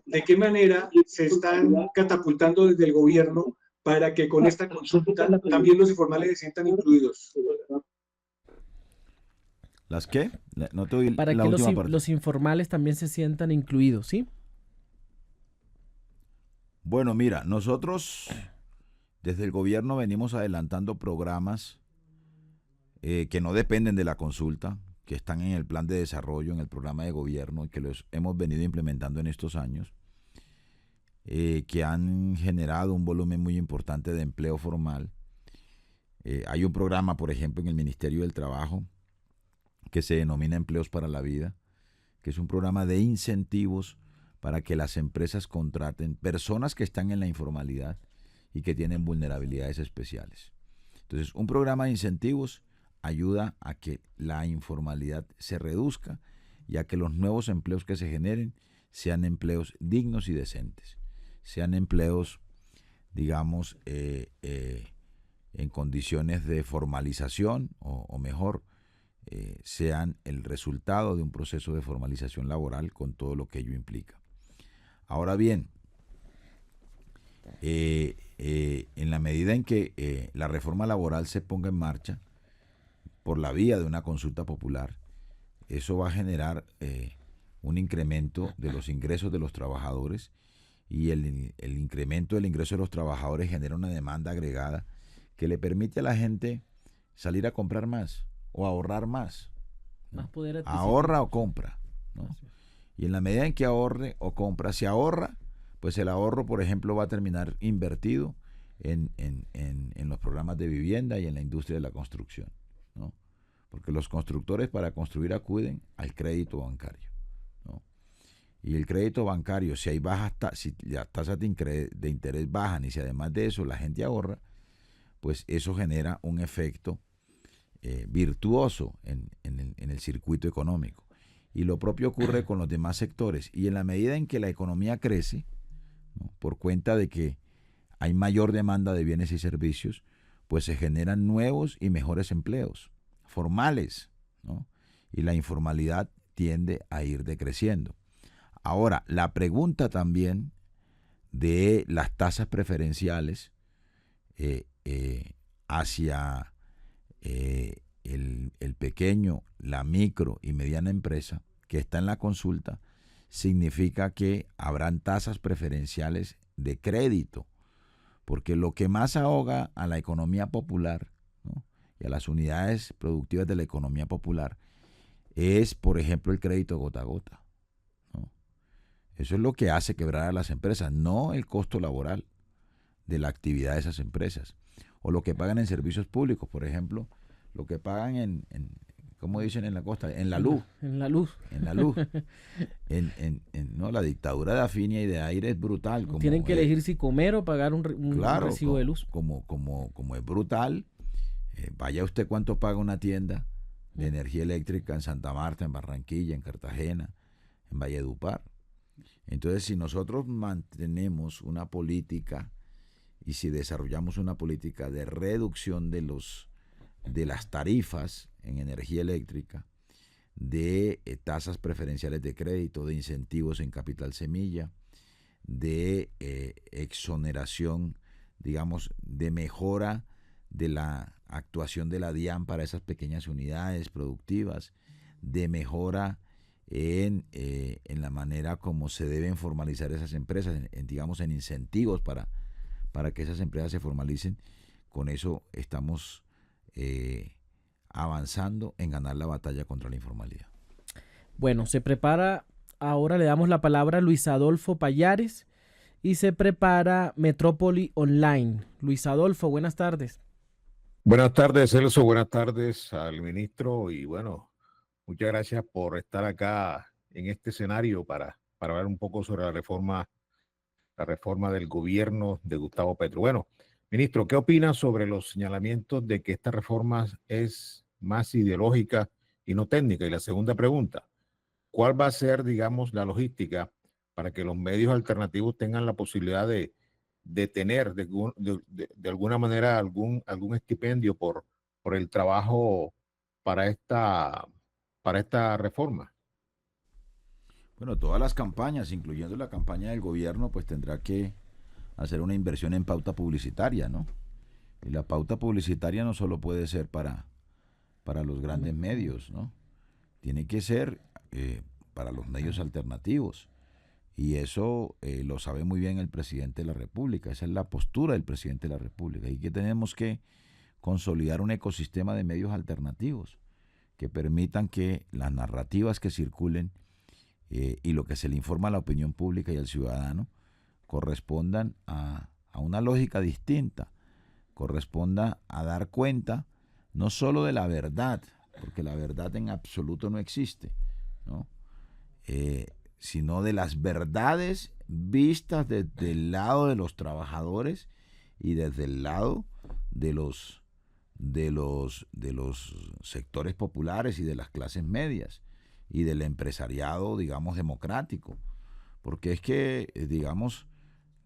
¿De qué manera se están catapultando desde el gobierno para que con esta consulta también los informales se sientan incluidos? ¿Las qué? No te oí para la que última parte. Los informales también se sientan incluidos, ¿sí? Bueno, mira, nosotros desde el gobierno venimos adelantando programas que no dependen de la consulta, que están en el plan de desarrollo, en el programa de gobierno, y que los hemos venido implementando en estos años, que han generado un volumen muy importante de empleo formal. Hay un programa, por ejemplo, en el Ministerio del Trabajo, que se denomina Empleos para la Vida, que es un programa de incentivos para que las empresas contraten personas que están en la informalidad y que tienen vulnerabilidades especiales. Entonces, un programa de incentivos ayuda a que la informalidad se reduzca y a que los nuevos empleos que se generen sean empleos dignos y decentes, sean empleos, digamos, en condiciones de formalización o mejor, sean el resultado de un proceso de formalización laboral con todo lo que ello implica. Ahora bien, en la medida en que la reforma laboral se ponga en marcha por la vía de una consulta popular, eso va a generar un incremento de los ingresos de los trabajadores, y el incremento del ingreso de los trabajadores genera una demanda agregada que le permite a la gente salir a comprar más o ahorrar más, ¿no? Más poder adquisitivo. Ahorra o compra, ¿no? Y en la medida en que ahorre o compra, si ahorra, pues el ahorro, por ejemplo, va a terminar invertido en los programas de vivienda y en la industria de la construcción, ¿no? Porque los constructores, para construir, acuden al crédito bancario, ¿no? Y el crédito bancario, si hay si las tasas de interés bajan y si además de eso la gente ahorra, pues eso genera un efecto virtuoso en el circuito económico. Y lo propio ocurre con los demás sectores. Y en la medida en que la economía crece, ¿no?, por cuenta de que hay mayor demanda de bienes y servicios, pues se generan nuevos y mejores empleos formales, ¿no? Y la informalidad tiende a ir decreciendo. Ahora, la pregunta también de las tasas preferenciales hacia el pequeño, la micro y mediana empresa que está en la consulta, significa que habrán tasas preferenciales de crédito, porque lo que más ahoga a la economía popular, ¿no?, y a las unidades productivas de la economía popular es, por ejemplo, el crédito gota a gota, ¿no? Eso es lo que hace quebrar a las empresas, no el costo laboral de la actividad de esas empresas, o lo que pagan en servicios públicos, por ejemplo, lo que pagan ¿cómo dicen en la costa? En la luz. En la luz. En la luz. No, la dictadura de Afinia y de Aire es brutal. Tienen que elegir si comer o pagar un recibo de luz. Como es brutal, vaya usted cuánto paga una tienda de energía eléctrica en Santa Marta, en Barranquilla, en Cartagena, en Valledupar. Entonces, si nosotros mantenemos una política y si desarrollamos una política de reducción de las tarifas en energía eléctrica, de tasas preferenciales de crédito, de incentivos en capital semilla, de exoneración, digamos, de mejora de la actuación de la DIAN para esas pequeñas unidades productivas, de mejora en la manera como se deben formalizar esas empresas, digamos, en incentivos para que esas empresas se formalicen. Con eso estamos avanzando en ganar la batalla contra la informalidad. Bueno, se prepara, ahora le damos la palabra a Luis Adolfo Payares y se prepara Metrópoli Online. Luis Adolfo, buenas tardes. Buenas tardes, Celso, buenas tardes al ministro y bueno, muchas gracias por estar acá en este escenario para hablar un poco sobre la reforma del gobierno de Gustavo Petro. Bueno, ministro, ¿qué opina sobre los señalamientos de que esta reforma es más ideológica y no técnica? Y la segunda pregunta, ¿cuál va a ser, digamos, la logística para que los medios alternativos tengan la posibilidad de tener de alguna manera algún estipendio por el trabajo para esta reforma? Bueno, todas las campañas, incluyendo la campaña del gobierno, pues tendrá que hacer una inversión en pauta publicitaria, ¿no? Y la pauta publicitaria no solo puede ser para los grandes medios, ¿no? Tiene que ser para los medios alternativos. Y eso lo sabe muy bien el presidente de la República. Esa es la postura del presidente de la República. Y que tenemos que consolidar un ecosistema de medios alternativos que permitan que las narrativas que circulen y lo que se le informa a la opinión pública y al ciudadano correspondan a una lógica distinta, corresponda a dar cuenta no solo de la verdad, porque la verdad en absoluto no existe, ¿no? Sino de las verdades vistas desde el lado de los trabajadores y desde el lado de los sectores populares y de las clases medias y del empresariado, digamos, democrático. Porque es que, digamos,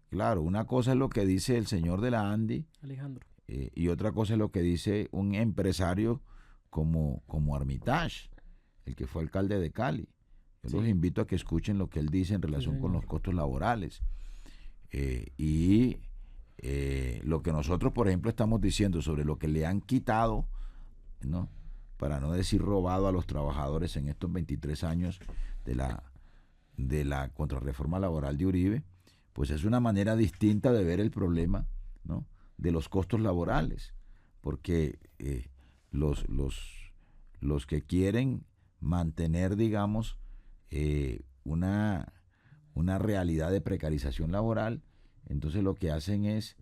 claro, una cosa es lo que dice el señor de la ANDI, Alejandro, y otra cosa es lo que dice un empresario como Armitage, el que fue alcalde de Cali. Yo los invito a que escuchen lo que él dice en relación con los costos laborales. Lo que nosotros, por ejemplo, estamos diciendo sobre lo que le han quitado, ¿no?, para no decir robado a los trabajadores en estos 23 años de la contrarreforma laboral de Uribe, pues es una manera distinta de ver el problema, ¿no?, de los costos laborales, porque los que quieren mantener, digamos, una realidad de precarización laboral, entonces lo que hacen es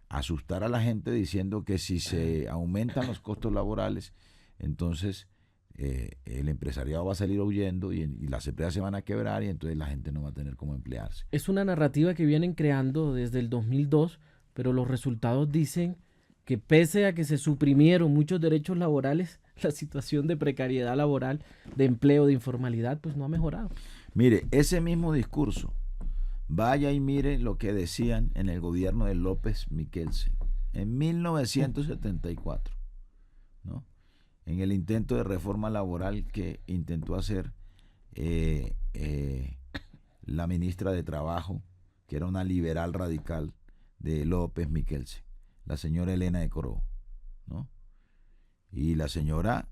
asustar a la gente diciendo que si se aumentan los costos laborales, entonces el empresariado va a salir huyendo y las empresas se van a quebrar y entonces la gente no va a tener cómo emplearse. Es una narrativa que vienen creando desde el 2002, pero los resultados dicen que pese a que se suprimieron muchos derechos laborales, la situación de precariedad laboral, de empleo, de informalidad, pues no ha mejorado. Mire, ese mismo discurso, vaya y mire lo que decían en el gobierno de López Michelsen en 1974, ¿no?, en el intento de reforma laboral que intentó hacer la ministra de Trabajo, que era una liberal radical de López Michelsen, la señora Elena de Coro, ¿no? Y la señora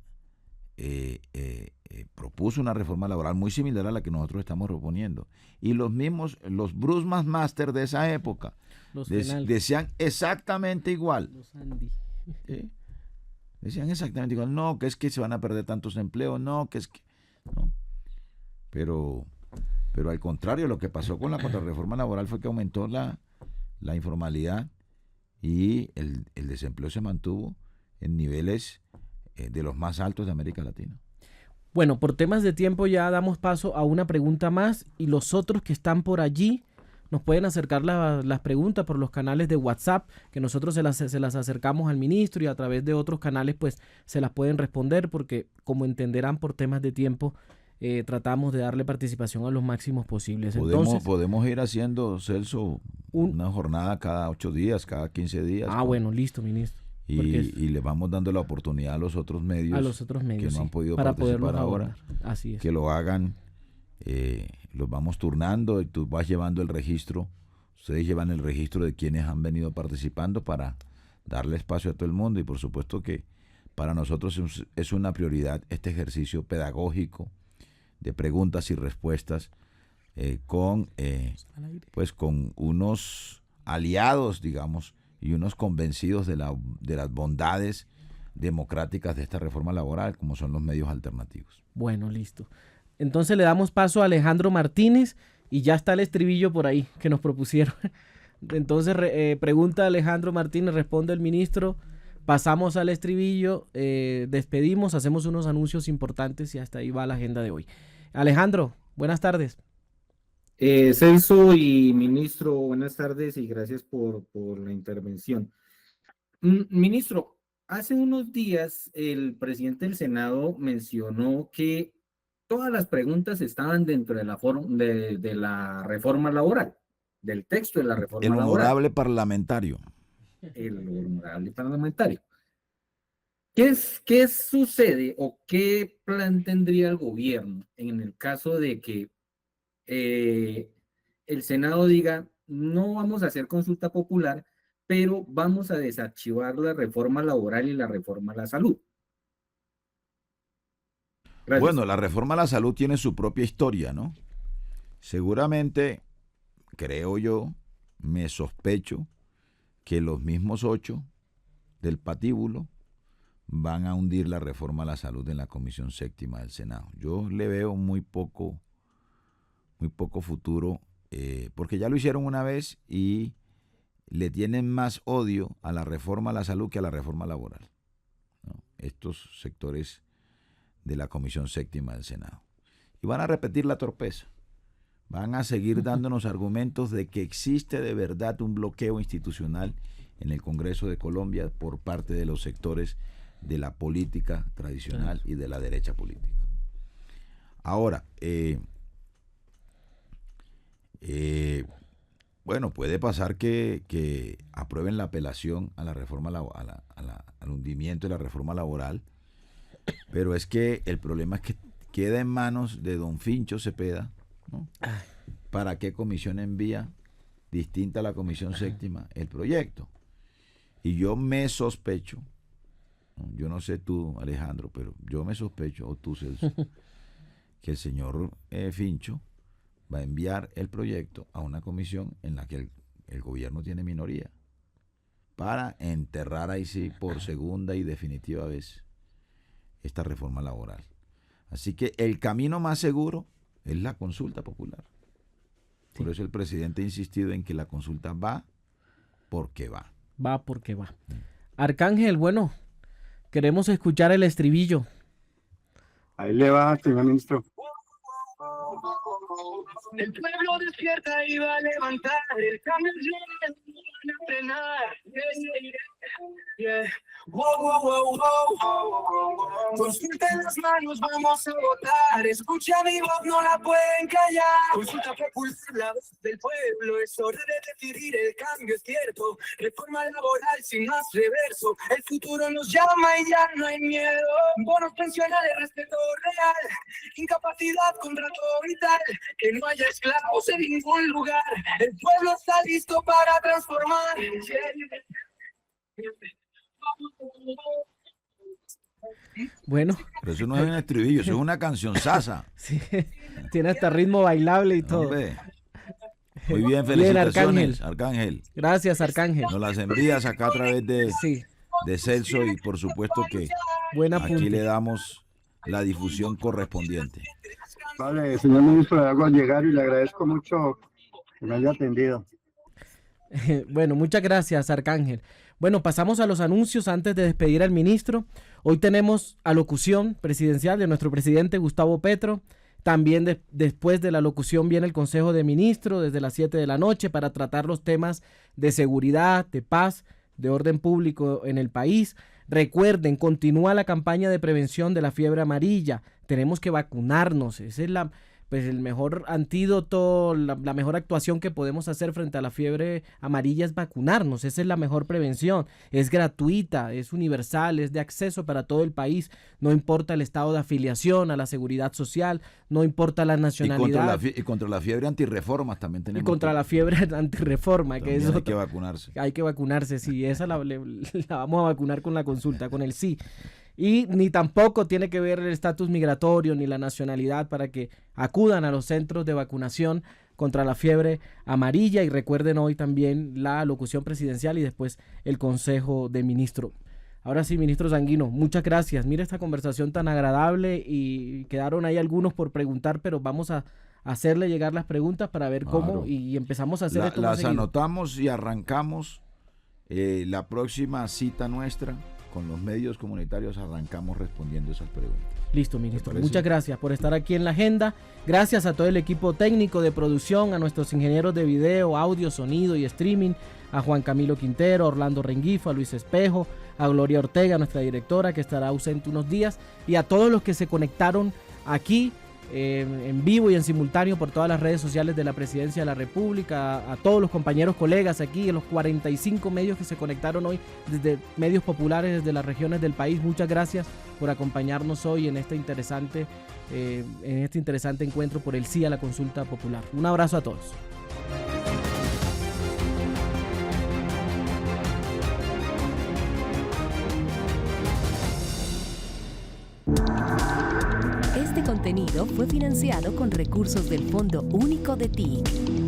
propuso una reforma laboral muy similar a la que nosotros estamos proponiendo. Y los Bruce McMaster de esa época decían exactamente igual. Los Andy. Decían exactamente igual. No, que es que se van a perder tantos empleos, no, que es que... No. Pero al contrario, lo que pasó con la contrarreforma laboral fue que aumentó la informalidad y el desempleo se mantuvo en niveles de los más altos de América Latina. Bueno, por temas de tiempo ya damos paso a una pregunta más y los otros que están por allí nos pueden acercar las preguntas por los canales de WhatsApp, que nosotros se las acercamos al ministro, y a través de otros canales pues se las pueden responder, porque como entenderán, por temas de tiempo tratamos de darle participación a los máximos posibles. Entonces, podemos ir haciendo, Celso, una jornada cada 8 días, cada 15 días. Bueno, listo, ministro. Y le vamos dando la oportunidad a los otros medios, que no han podido participar ahora, así es, que lo hagan. Los vamos turnando y tú vas llevando el registro. Ustedes llevan el registro de quienes han venido participando para darle espacio a todo el mundo, y por supuesto que para nosotros es una prioridad este ejercicio pedagógico de preguntas y respuestas con unos aliados, digamos, y unos convencidos de las bondades democráticas de esta reforma laboral, como son los medios alternativos. Bueno, listo. Entonces le damos paso a Alejandro Martínez, y ya está el estribillo por ahí que nos propusieron. Entonces pregunta Alejandro Martínez, responde el ministro, pasamos al estribillo, despedimos, hacemos unos anuncios importantes y hasta ahí va la agenda de hoy. Alejandro, buenas tardes. Celso y ministro, buenas tardes y gracias por la intervención. Ministro, hace unos días el presidente del Senado mencionó que todas las preguntas estaban dentro de la reforma laboral, del texto de la reforma laboral. El honorable parlamentario. El honorable parlamentario. ¿Qué sucede o qué plan tendría el gobierno en el caso de que el Senado diga no vamos a hacer consulta popular, pero vamos a desarchivar la reforma laboral y la reforma a la salud? Gracias. Bueno, la reforma a la salud tiene su propia historia, ¿no? Seguramente, creo yo, me sospecho que los mismos 8 del patíbulo van a hundir la reforma a la salud en la Comisión Séptima del Senado. Yo le veo muy poco futuro, porque ya lo hicieron una vez y le tienen más odio a la reforma a la salud que a la reforma laboral, ¿no? Estos sectores de la Comisión Séptima del Senado. Y van a repetir la torpeza. Van a seguir dándonos argumentos de que existe de verdad un bloqueo institucional en el Congreso de Colombia por parte de los sectores de la política tradicional y de la derecha política. Ahora, bueno, puede pasar que aprueben la apelación a la reforma al hundimiento de la reforma laboral, pero es que el problema es que queda en manos de don Fincho Cepeda, ¿no? ¿Para qué comisión envía, distinta a la Comisión Séptima, el proyecto? Y yo me sospecho, ¿no? Yo no sé tú, Alejandro, pero yo me sospecho, o tú, Celso, que el señor Fincho va a enviar el proyecto a una comisión en la que el gobierno tiene minoría, para enterrar ahí sí por segunda y definitiva vez esta reforma laboral. Así que el camino más seguro es la consulta popular. Por eso el presidente ha insistido en que la consulta va porque va. Va porque va. Arcángel, bueno, queremos escuchar el estribillo. Ahí le va, señor ministro. El pueblo despierta y va a levantar, el cambio llega, van a frenar. Wow, wow, wow, wow. Consulta en las manos, vamos a votar. Escucha mi voz, no la pueden callar. Consulta popular, la voz del pueblo. Es hora de decidir, el cambio es cierto. Reforma laboral sin más reverso. El futuro nos llama y ya no hay miedo. Bonos pensionales, respeto real. Incapacidad, contrato vital. Que no haya esclavos en ningún lugar. El pueblo está listo para transformar. Bueno. Pero eso no es un estribillo, eso es una canción sasa. Sí, tiene hasta ritmo bailable y todo. Hombre. Muy bien, felicitaciones, Arcángel. Gracias, Arcángel. Nos las envías acá a través de Celso, y por supuesto que aquí le damos la difusión correspondiente. Vale, señor ministro, le hago llegar y le agradezco mucho que me haya atendido. Bueno, muchas gracias, Arcángel. Bueno, pasamos a los anuncios antes de despedir al ministro. Hoy tenemos alocución presidencial de nuestro presidente Gustavo Petro. También después de la alocución viene el Consejo de Ministros desde las 7 de la noche para tratar los temas de seguridad, de paz, de orden público en el país. Recuerden, continúa la campaña de prevención de la fiebre amarilla. Tenemos que vacunarnos. Esa es el mejor antídoto, la mejor actuación que podemos hacer frente a la fiebre amarilla es vacunarnos. Esa es la mejor prevención. Es gratuita, es universal, es de acceso para todo el país. No importa el estado de afiliación a la seguridad social, no importa la nacionalidad. Y contra la fiebre antirreformas también tenemos. Y contra la fiebre antirreforma. Que eso hay que vacunarse. Hay que vacunarse, sí. Esa la vamos a vacunar con la consulta, con el sí. Y ni tampoco tiene que ver el estatus migratorio ni la nacionalidad para que acudan a los centros de vacunación contra la fiebre amarilla. Y recuerden hoy también la alocución presidencial y después el Consejo de Ministros. Ahora sí, ministro Sanguino, muchas gracias. Mira esta conversación tan agradable y quedaron ahí algunos por preguntar, pero vamos a hacerle llegar las preguntas para ver cómo y empezamos a hacer esto más las seguido. Anotamos y arrancamos la próxima cita nuestra. Con los medios comunitarios arrancamos respondiendo esas preguntas. Listo, ministro. Muchas gracias por estar aquí en la agenda. Gracias a todo el equipo técnico de producción, a nuestros ingenieros de video, audio, sonido y streaming, a Juan Camilo Quintero, a Orlando Rengifo, a Luis Espejo, a Gloria Ortega, nuestra directora, que estará ausente unos días, y a todos los que se conectaron aquí en vivo y en simultáneo por todas las redes sociales de la Presidencia de la República, a todos los compañeros, colegas aquí, en los 45 medios que se conectaron hoy, desde medios populares, desde las regiones del país. Muchas gracias por acompañarnos hoy en este interesante encuentro por el sí a la consulta popular. Un abrazo a todos. Este contenido fue financiado con recursos del Fondo Único de TIC.